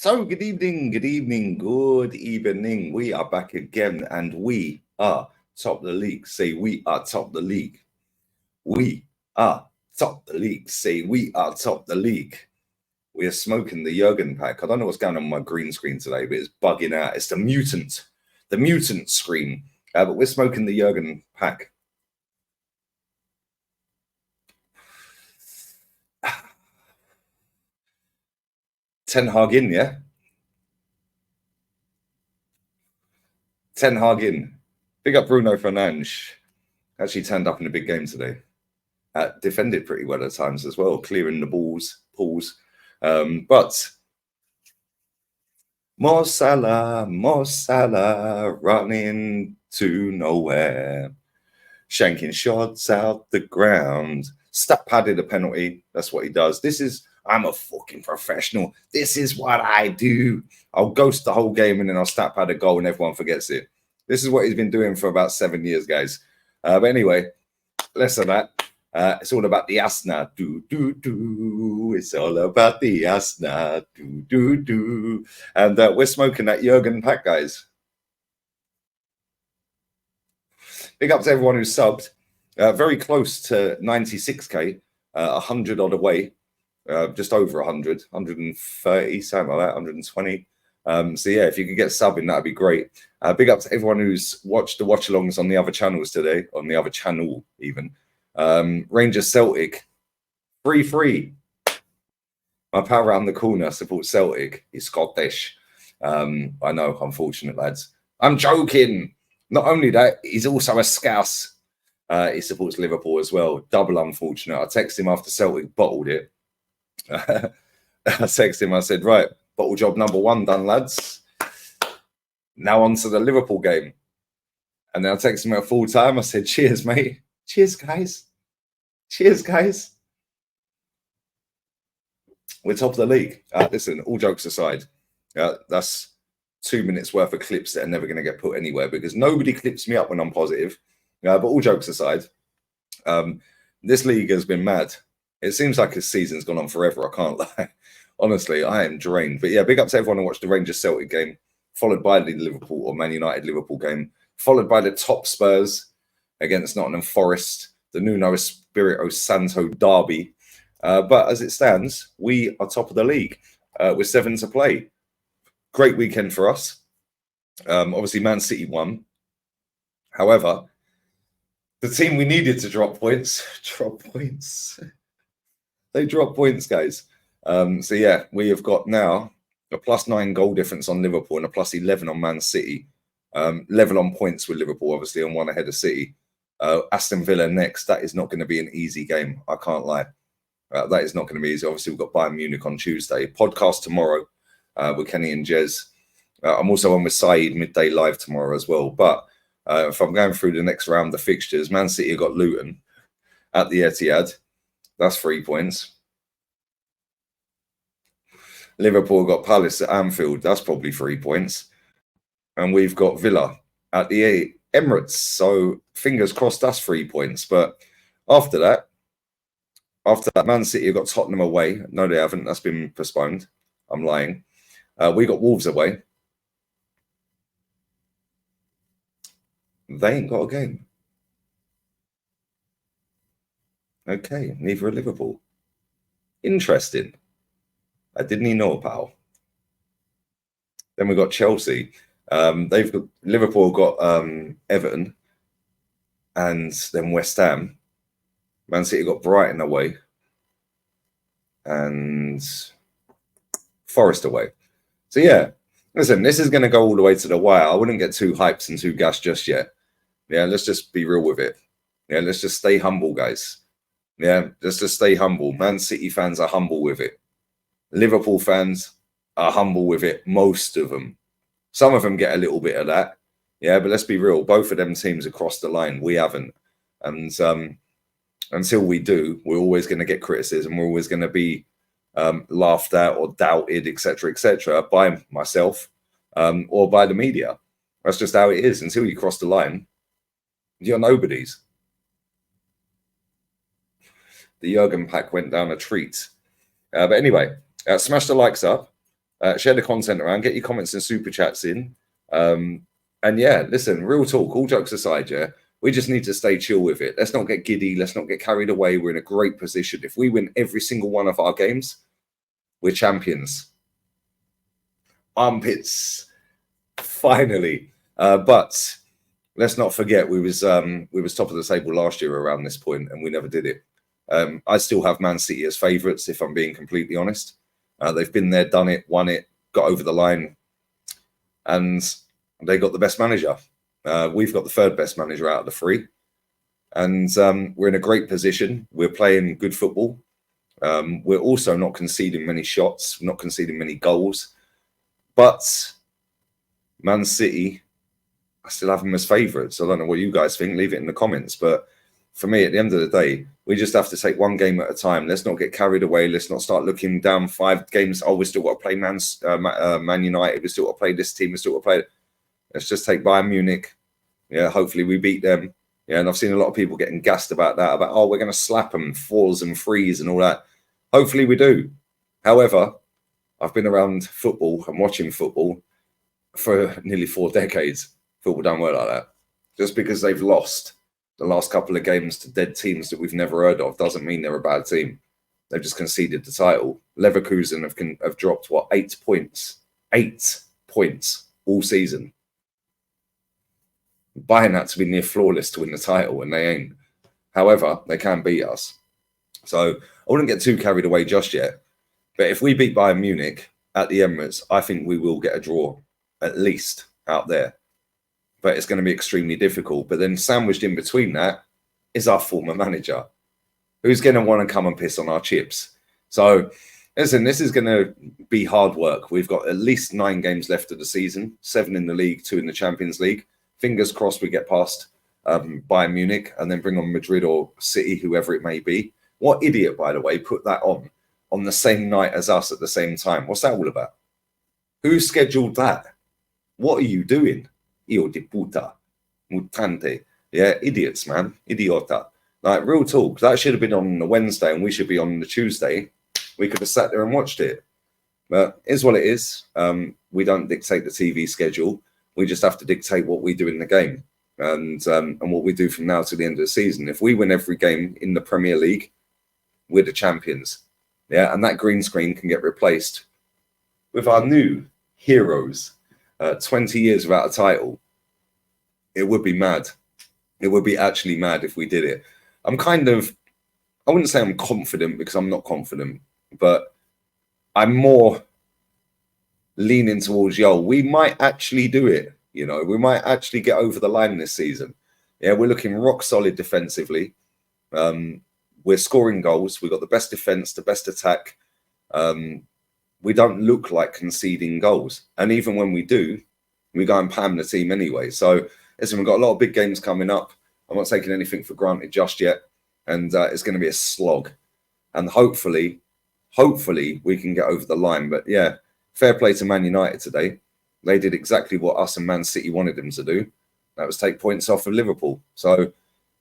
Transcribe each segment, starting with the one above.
So, good evening, good evening, good evening. We are back again and we are top of the league. Say we are top of the league. We are top of the league. Say we are top of the league. We are smoking the Jurgen pack. I don't know what's going on my green screen today, but it's bugging out. It's the mutant screen. But we're smoking the Jurgen pack. Ten Hag in, yeah? Ten Hag in. Big up Bruno Fernandes. Actually turned up in a big game today. Defended pretty well at times as well, clearing the pools. But Mo Salah running to nowhere. Shanking shots out the ground. Stat padded a penalty. That's what he does. I'm a fucking professional. This is what I do. I'll ghost the whole game and then I'll stat pad a goal and everyone forgets it. This is what he's been doing for about 7 years, guys. But anyway, less of that. It's all about the Asna. It's all about the Asna. And we're smoking that Jurgen pack, guys. Big up to everyone who subbed. Very close to 96k, 100 odd away. Just over 100, 130, something like that, 120. So yeah, if you could get subbing, that'd be great. Big up to everyone who's watched the watch-alongs on the other channels today, on the other channel even. Rangers Celtic, 3-3. My pal around the corner supports Celtic. He's Scottish. I know, unfortunate lads. I'm joking. Not only that, he's also a Scouse. He supports Liverpool as well. Double unfortunate. I texted him after Celtic bottled it. I texted him. I said, right, bottle job number 1 done, lads. Now on to the Liverpool game. And then I texted him at full time. I said, cheers, mate. Cheers, guys. Cheers, guys. We're top of the league. Listen, all jokes aside, that's 2 minutes worth of clips that are never going to get put anywhere because nobody clips me up when I'm positive. But all jokes aside, this league has been mad. It seems like this season's gone on forever. I can't lie. Honestly, I am drained. But yeah, big up to everyone who watched the Rangers Celtic game, followed by the Liverpool or Man United Liverpool game, followed by the top Spurs against Nottingham Forest, the Nuno Espirito Santo derby. But as it stands, we are top of the league with 7 to play. Great weekend for us. Obviously, Man City won. However, the team we needed to drop points. They drop points, guys. So yeah, we have got now a +9 goal difference on Liverpool and a +11 on Man City. Level on points with Liverpool, obviously, and 1 ahead of City. Aston Villa next. That is not going to be an easy game. I can't lie. That is not going to be easy. Obviously, we've got Bayern Munich on Tuesday. Podcast tomorrow with Kenny and Jez. I'm also on with Saeed midday live tomorrow as well. But if I'm going through the next round, the fixtures, Man City have got Luton at the Etihad. That's 3 points. Liverpool got Palace at Anfield. That's probably 3 points. And we've got Villa at the Emirates. So fingers crossed that's 3 points. But after that, Man City have got Tottenham away. No, they haven't. That's been postponed. I'm lying. We got Wolves away. They ain't got a game. Okay, neither are Liverpool. Interesting. I didn't even know, pal. Then we got Chelsea. Liverpool got Everton, and then West Ham. Man City got Brighton away, and Forest away. So yeah, listen, this is going to go all the way to the wire. I wouldn't get too hyped and too gassed just yet. Yeah, let's just be real with it. Yeah, let's just stay humble, guys. Yeah, let's just stay humble. Man City fans are humble with it. Liverpool fans are humble with it. Most of them. Some of them get a little bit of that. Yeah, but let's be real. Both of them teams have crossed the line. We haven't. And until we do, we're always going to get criticism. We're always going to be laughed at or doubted, etc., by myself or by the media. That's just how it is. Until you cross the line, you're nobodies. The Jurgen pack went down a treat. But anyway, smash the likes up. Share the content around. Get your comments and super chats in. And yeah, listen, real talk, all jokes aside, yeah, we just need to stay chill with it. Let's not get giddy. Let's not get carried away. We're in a great position. If we win every single one of our games, we're champions. Armpits, finally. But let's not forget we was top of the table last year around this point, and we never did it. I still have Man City as favourites, if I'm being completely honest. They've been there, done it, won it, got over the line, and they got the best manager. We've got the third best manager out of the three. And we're in a great position. We're playing good football. We're also not conceding many shots, not conceding many goals. But Man City, I still have them as favourites. I don't know what you guys think. Leave it in the comments. But for me, at the end of the day, we just have to take one game at a time. Let's not get carried away. Let's not start looking down 5 games. Oh, we still got to play Man United. We still got to play this team. We still got to play. Let's just take Bayern Munich. Yeah, hopefully we beat them. Yeah, and I've seen a lot of people getting gassed about that. About, oh, we're going to slap them, 4s and 3s and all that. Hopefully we do. However, I've been around football and watching football for nearly 4 decades. Football don't work like that. Just because they've lost the last couple of games to dead teams that we've never heard of doesn't mean they're a bad team. They've just conceded the title. Leverkusen have dropped, 8 points? 8 points all season. Bayern had to be near flawless to win the title, and they ain't. However, they can beat us. So I wouldn't get too carried away just yet. But if we beat Bayern Munich at the Emirates, I think we will get a draw, at least out there. But it's going to be extremely difficult. But then sandwiched in between that is our former manager, who's going to want to come and piss on our chips. So listen, this is going to be hard work. We've got at least 9 games left of the season, 7 in the league, 2 in the Champions League. Fingers crossed we get past Bayern Munich and then bring on Madrid or City, whoever it may be. What idiot, by the way, put that on the same night as us at the same time? What's that all about? Who scheduled that? What are you doing? Io di puta. Mutante. Yeah, idiots, man. Idiota. Like, real talk. That should have been on the Wednesday and we should be on the Tuesday. We could have sat there and watched it. But it is what it is. We don't dictate the TV schedule. We just have to dictate what we do in the game and what we do from now to the end of the season. If we win every game in the Premier League, we're the champions. Yeah, and that green screen can get replaced with our new heroes. 20 years without a title. It would be mad. It would be actually mad if we did it. I wouldn't say I'm confident because I'm not confident, but I'm more leaning towards, we might actually do it. We might actually get over the line this season. Yeah, we're looking rock solid defensively. We're scoring goals. We've got the best defense, the best attack. We don't look like conceding goals. And even when we do, we go and pam the team anyway. So listen, we've got a lot of big games coming up. I'm not taking anything for granted just yet. And it's going to be a slog. And hopefully we can get over the line. But yeah, fair play to Man United today. They did exactly what us and Man City wanted them to do. That was take points off of Liverpool. So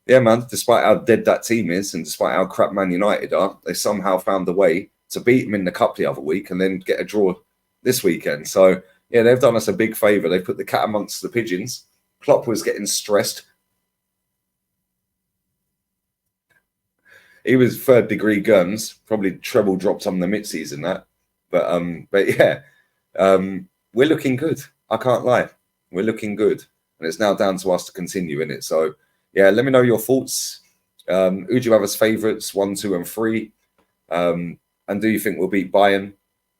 yeah, man, despite how dead that team is and despite how crap Man United are, they somehow found a way to beat them in the cup the other week and then get a draw this weekend. So yeah, they've done us a big favour. They put the cat amongst the pigeons. Klopp was getting stressed. He was 3rd degree guns, probably treble dropped on the mid-season that. But yeah, we're looking good. I can't lie. We're looking good. And it's now down to us to continue in it. So yeah, let me know your thoughts. Who do you have as favourites, 1, 2 and 3? And do you think we'll beat Bayern?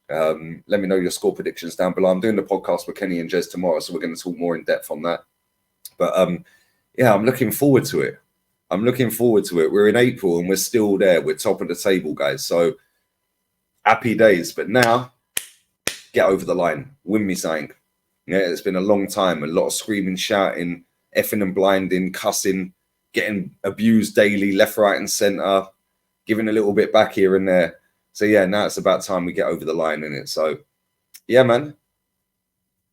Let me know your score predictions down below. I'm doing the podcast with Kenny and Jez tomorrow, so we're going to talk more in depth on that. But yeah, I'm looking forward to it. We're in April and we're still there. We're top of the table, guys. So happy days. But now, get over the line. Win me something. Yeah, it's been a long time. A lot of screaming, shouting, effing and blinding, cussing, getting abused daily, left, right and centre, giving a little bit back here and there. So yeah, now it's about time we get over the line in it. So yeah, man,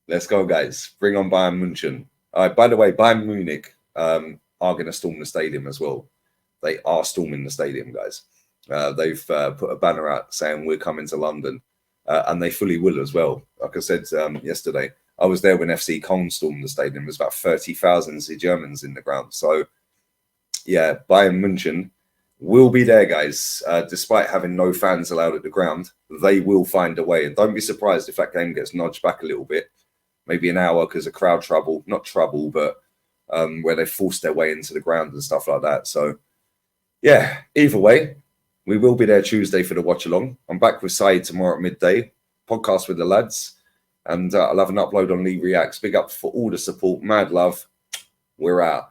let's go, guys. Bring on Bayern Munich. By the way, Bayern Munich are going to storm the stadium as well. They are storming the stadium, guys. They've put a banner out saying we're coming to London. and they fully will as well. Like I said yesterday, I was there when FC Köln stormed the stadium. There was about 30,000 Germans in the ground. So, yeah, Bayern Munich will be there, guys. Despite having no fans allowed at the ground, they will find a way. And don't be surprised if that game gets nudged back a little bit, maybe an hour, because of crowd trouble. Not trouble, but where they forced their way into the ground and stuff like that. So, yeah, either way, we will be there Tuesday for the watch along. I'm back with Saeed tomorrow at midday, podcast with the lads, and I'll have an upload on Lee Reacts. Big up for all the support. Mad love. We're out.